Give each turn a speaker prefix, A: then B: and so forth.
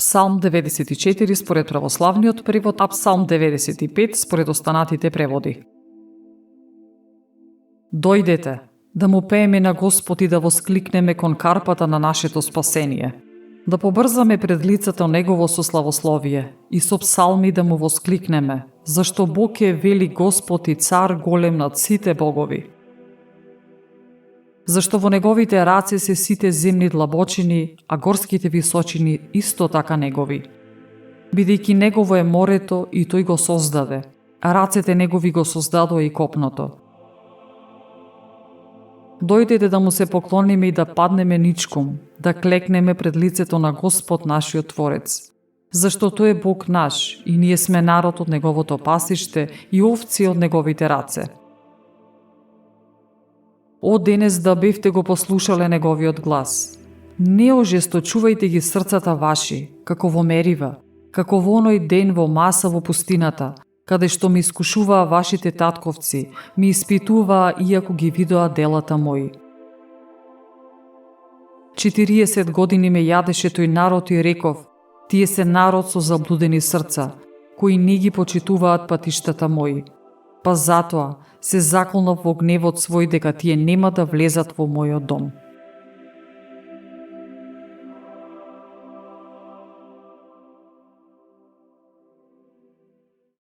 A: Псалм 94 според православниот превод, а Псалм 95 според останатите преводи. Дојдете, да му пееме на Господ и да воскликнеме кон карпата на нашето спасение. Да побрзаме пред лицето Негово со славословие и со псалми да му воскликнеме, зашто Бог е вели Господ и цар голем над сите богови. Зашто во Неговите раце се сите земни длабочини, а горските височини исто така Негови. Бидејќи Негово е морето и Тој го создаде, а рацете Негови го создадоа и копното. Дојдете да му се поклониме и да паднеме ничком, да клекнеме пред лицето на Господ нашиот Творец. Зашто Тој е Бог наш и ние сме народ од Неговото пасиште и овци од Неговите раце. О, денес да бевте го послушале Неговиот глас. Не ожесточувајте ги срцата ваши, како во Мерива, како во оној ден во Маса во пустината, каде што ми искушуваа вашите татковци, ми испитуваа иако ги видоа делата мои. 40 години ме јадеше тој народ и реков, тие се народ со заблудени срца, кои не ги почитуваат патиштата мои. Па затоа се заклонав во гневот свој дека тие нема да влезат во мојот дом.